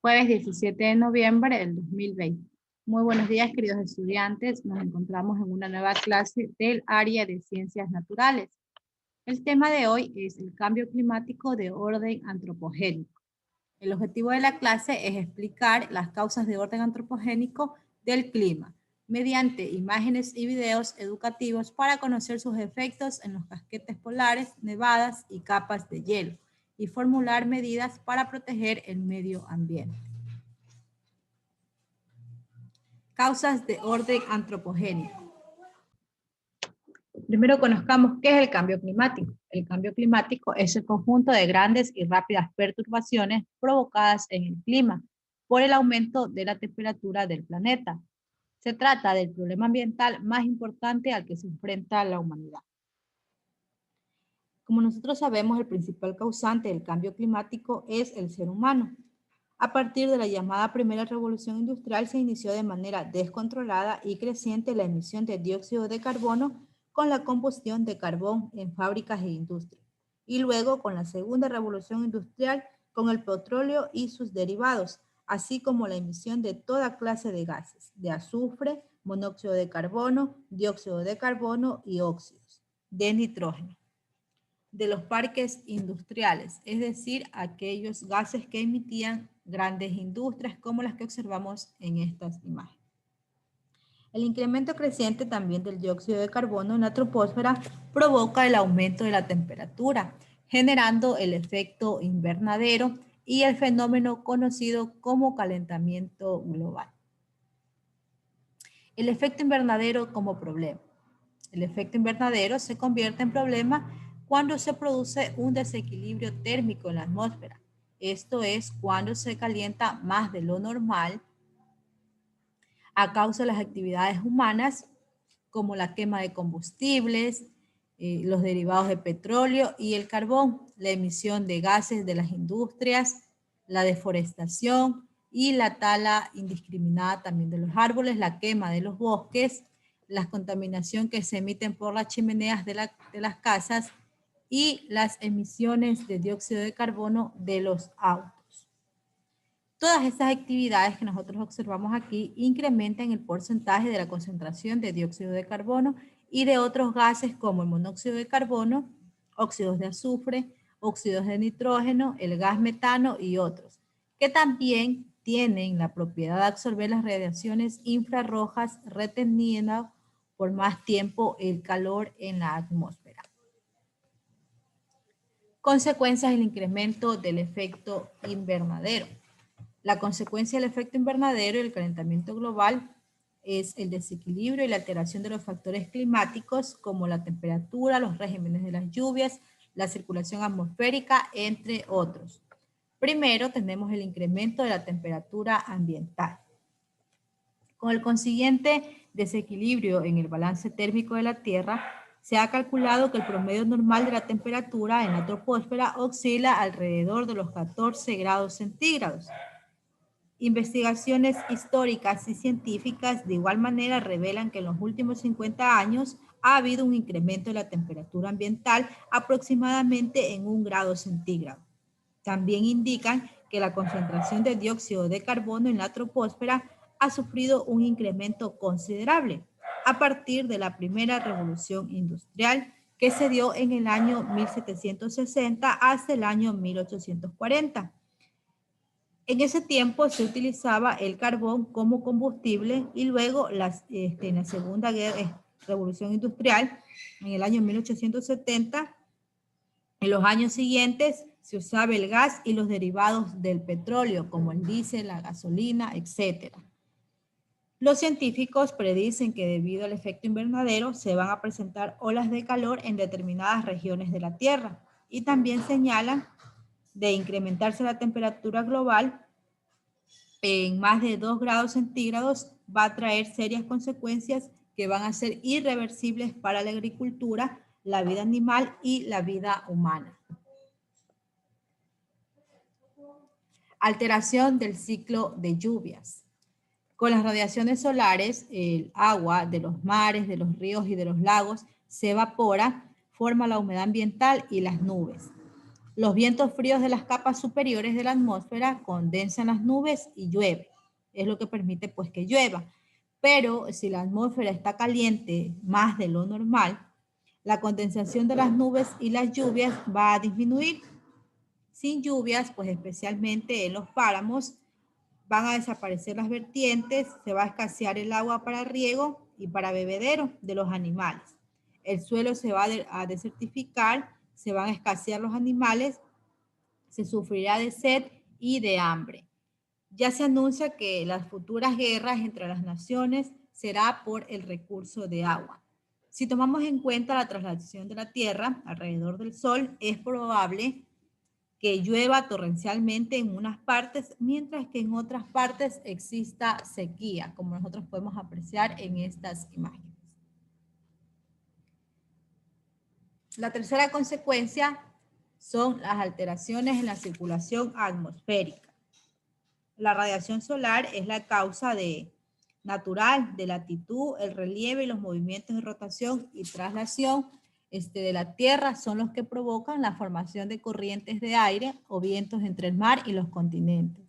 Jueves 17 de noviembre del 2020. Muy buenos días, queridos estudiantes. Nos encontramos en una nueva clase del área de ciencias naturales. El tema de hoy es el cambio climático de orden antropogénico. El objetivo de la clase es explicar las causas de orden antropogénico del clima mediante imágenes y videos educativos para conocer sus efectos en los casquetes polares, nevadas y capas de hielo y formular medidas para proteger el medio ambiente. Causas de orden antropogénico. Primero conozcamos qué es el cambio climático. El cambio climático es el conjunto de grandes y rápidas perturbaciones provocadas en el clima por el aumento de la temperatura del planeta. Se trata del problema ambiental más importante al que se enfrenta la humanidad. Como nosotros sabemos, el principal causante del cambio climático es el ser humano. A partir de la llamada primera revolución industrial se inició de manera descontrolada y creciente la emisión de dióxido de carbono con la combustión de carbón en fábricas e industrias. Y luego con la segunda revolución industrial con el petróleo y sus derivados, así como la emisión de toda clase de gases, de azufre, monóxido de carbono, dióxido de carbono y óxidos de nitrógeno de los parques industriales, es decir, aquellos gases que emitían grandes industrias como las que observamos en estas imágenes. El incremento creciente también del dióxido de carbono en la troposfera provoca el aumento de la temperatura, generando el efecto invernadero y el fenómeno conocido como calentamiento global. El efecto invernadero como problema. El efecto invernadero se convierte en problema cuando se produce un desequilibrio térmico en la atmósfera. Esto es cuando se calienta más de lo normal a causa de las actividades humanas como la quema de combustibles, los derivados de petróleo y el carbón, la emisión de gases de las industrias, la deforestación y la tala indiscriminada también de los árboles, la quema de los bosques, la contaminación que se emiten por las chimeneas de las casas y las emisiones de dióxido de carbono de los autos. Todas estas actividades que nosotros observamos aquí incrementan el porcentaje de la concentración de dióxido de carbono y de otros gases como el monóxido de carbono, óxidos de azufre, óxidos de nitrógeno, el gas metano y otros, que también tienen la propiedad de absorber las radiaciones infrarrojas reteniendo por más tiempo el calor en la atmósfera. Consecuencias del incremento del efecto invernadero. La consecuencia del efecto invernadero y el calentamiento global es el desequilibrio y la alteración de los factores climáticos como la temperatura, los regímenes de las lluvias, la circulación atmosférica, entre otros. Primero tenemos el incremento de la temperatura ambiental. Con el consiguiente desequilibrio en el balance térmico de la Tierra, se ha calculado que el promedio normal de la temperatura en la troposfera oscila alrededor de los 14 grados centígrados. Investigaciones históricas y científicas de igual manera revelan que en los últimos 50 años ha habido un incremento de la temperatura ambiental aproximadamente en 1 grado centígrado. También indican que la concentración de dióxido de carbono en la troposfera ha sufrido un incremento considerable a partir de la primera revolución industrial que se dio en el año 1760 hasta el año 1840. En ese tiempo se utilizaba el carbón como combustible y luego en la segunda revolución industrial, en el año 1870, en los años siguientes se usaba el gas y los derivados del petróleo, como el diésel, la gasolina, etc. Los científicos predicen que debido al efecto invernadero se van a presentar olas de calor en determinadas regiones de la Tierra y también señalan de incrementarse la temperatura global en más de 2 grados centígrados va a traer serias consecuencias que van a ser irreversibles para la agricultura, la vida animal y la vida humana. Alteración del ciclo de lluvias. Con las radiaciones solares, el agua de los mares, de los ríos y de los lagos se evapora, forma la humedad ambiental y las nubes. Los vientos fríos de las capas superiores de la atmósfera condensan las nubes y llueve. Es lo que permite pues que llueva. Pero si la atmósfera está caliente más de lo normal, la condensación de las nubes y las lluvias va a disminuir. Sin lluvias, pues especialmente en los páramos, van a desaparecer las vertientes, se va a escasear el agua para riego y para bebedero de los animales. El suelo se va a desertificar, se van a escasear los animales, se sufrirá de sed y de hambre. Ya se anuncia que las futuras guerras entre las naciones será por el recurso de agua. Si tomamos en cuenta la traslación de la Tierra alrededor del Sol, es probable que llueva torrencialmente en unas partes, mientras que en otras partes exista sequía, como nosotros podemos apreciar en estas imágenes. La tercera consecuencia son las alteraciones en la circulación atmosférica. La radiación solar es la causa natural de la latitud, el relieve y los movimientos de rotación y traslación de la Tierra son los que provocan la formación de corrientes de aire o vientos entre el mar y los continentes,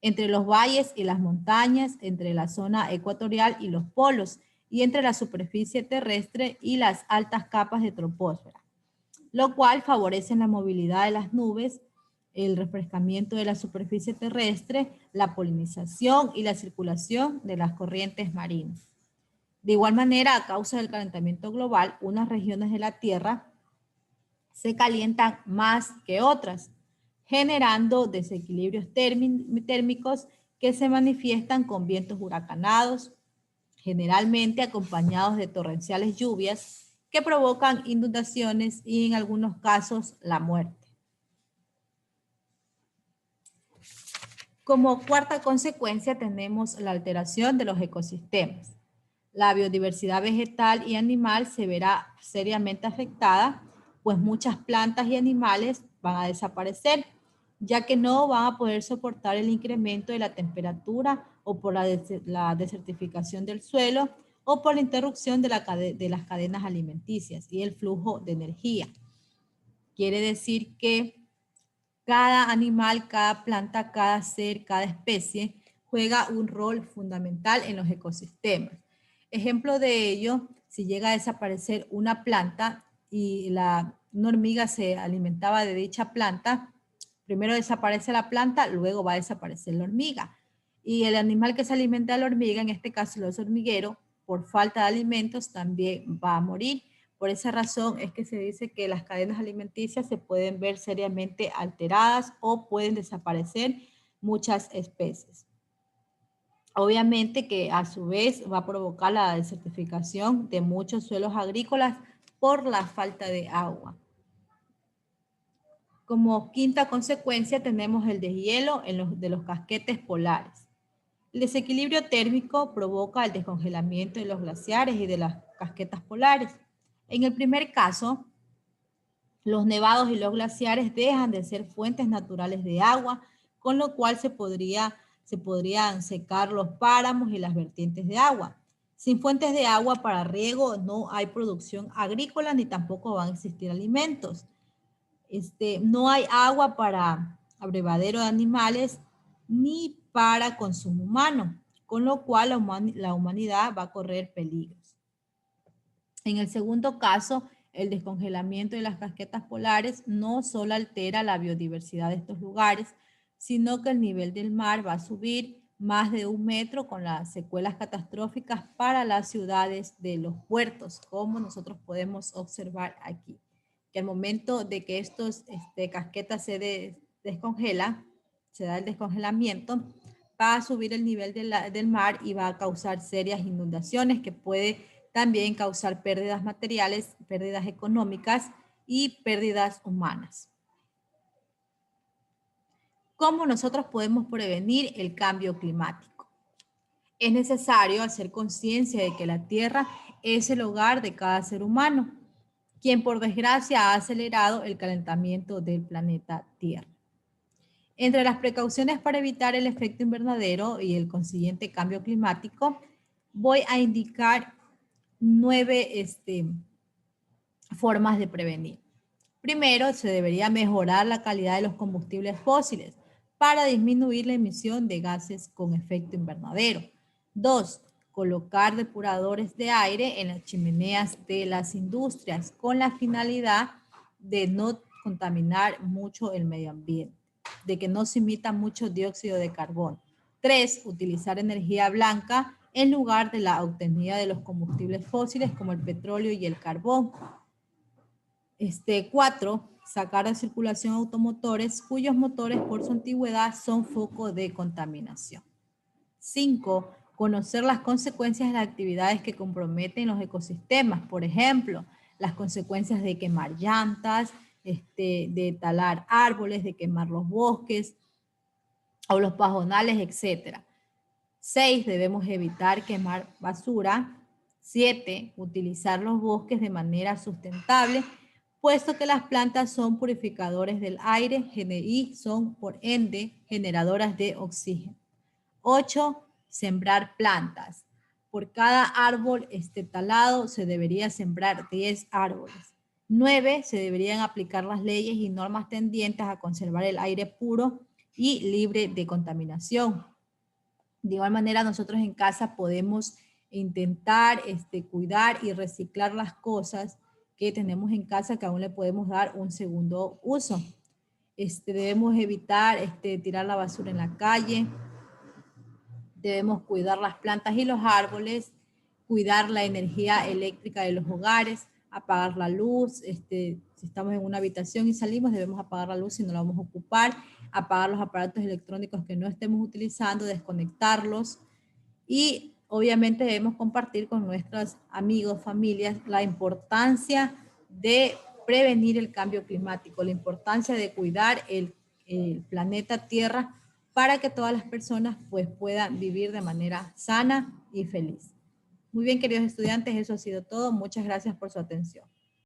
entre los valles y las montañas, entre la zona ecuatorial y los polos, y entre la superficie terrestre y las altas capas de troposfera, lo cual favorece la movilidad de las nubes, el refrescamiento de la superficie terrestre, la polinización y la circulación de las corrientes marinas. De igual manera, a causa del calentamiento global, unas regiones de la Tierra se calientan más que otras, generando desequilibrios térmicos que se manifiestan con vientos huracanados, generalmente acompañados de torrenciales lluvias que provocan inundaciones y en algunos casos la muerte. Como cuarta consecuencia tenemos la alteración de los ecosistemas. La biodiversidad vegetal y animal se verá seriamente afectada, pues muchas plantas y animales van a desaparecer, ya que no van a poder soportar el incremento de la temperatura o por la desertificación del suelo o por la interrupción de las cadenas alimenticias y el flujo de energía. Quiere decir que cada animal, cada planta, cada ser, cada especie juega un rol fundamental en los ecosistemas. Ejemplo de ello, si llega a desaparecer una planta y una hormiga se alimentaba de dicha planta, primero desaparece la planta, luego va a desaparecer la hormiga. Y el animal que se alimenta de la hormiga, en este caso los hormigueros, por falta de alimentos también va a morir. Por esa razón es que se dice que las cadenas alimenticias se pueden ver seriamente alteradas o pueden desaparecer muchas especies. Obviamente que a su vez va a provocar la desertificación de muchos suelos agrícolas por la falta de agua. Como quinta consecuencia tenemos el deshielo de los casquetes polares. El desequilibrio térmico provoca el descongelamiento de los glaciares y de las casquetas polares. En el primer caso, los nevados y los glaciares dejan de ser fuentes naturales de agua, con lo cual se podrían secar los páramos y las vertientes de agua. Sin fuentes de agua para riego no hay producción agrícola ni tampoco van a existir alimentos. No hay agua para abrevadero de animales ni para consumo humano, con lo cual la humanidad va a correr peligros. En el segundo caso, el descongelamiento de las casquetas polares no solo altera la biodiversidad de estos lugares, sino que el nivel del mar va a subir más de 1 metro con las secuelas catastróficas para las ciudades de los puertos, como nosotros podemos observar aquí. Que al momento de que estos casquetas se descongelan, se da el descongelamiento, va a subir el nivel del mar y va a causar serias inundaciones que puede también causar pérdidas materiales, pérdidas económicas y pérdidas humanas. ¿Cómo nosotros podemos prevenir el cambio climático? Es necesario hacer conciencia de que la Tierra es el hogar de cada ser humano, quien por desgracia ha acelerado el calentamiento del planeta Tierra. Entre las precauciones para evitar el efecto invernadero y el consiguiente cambio climático, voy a indicar 9 formas de prevenir. Primero, se debería mejorar la calidad de los combustibles fósiles para disminuir la emisión de gases con efecto invernadero. 2. Colocar depuradores de aire en las chimeneas de las industrias con la finalidad de no contaminar mucho el medio ambiente, de que no se emita mucho dióxido de carbono. 3. Utilizar energía blanca en lugar de la obtenida de los combustibles fósiles como el petróleo y el carbón. 4. Sacar de circulación automotores cuyos motores por su antigüedad son foco de contaminación. 5. Conocer las consecuencias de las actividades que comprometen los ecosistemas. Por ejemplo, las consecuencias de quemar llantas, de talar árboles, de quemar los bosques o los pajonales, etc. 6. Debemos evitar quemar basura. 7. Utilizar los bosques de manera sustentable, puesto que las plantas son purificadores del aire y son, por ende, generadoras de oxígeno. 8. Sembrar plantas. Por cada árbol talado se debería sembrar 10 árboles. 9. Se deberían aplicar las leyes y normas tendientes a conservar el aire puro y libre de contaminación. De igual manera, nosotros en casa podemos intentar cuidar y reciclar las cosas que tenemos en casa que aún le podemos dar un segundo uso. Debemos evitar tirar la basura en la calle, debemos cuidar las plantas y los árboles, cuidar la energía eléctrica de los hogares, apagar la luz, si estamos en una habitación y salimos debemos apagar la luz si no la vamos a ocupar, apagar los aparatos electrónicos que no estemos utilizando, desconectarlos y obviamente debemos compartir con nuestros amigos, familias, la importancia de prevenir el cambio climático, la importancia de cuidar el planeta Tierra para que todas las personas pues, puedan vivir de manera sana y feliz. Muy bien, queridos estudiantes, eso ha sido todo. Muchas gracias por su atención.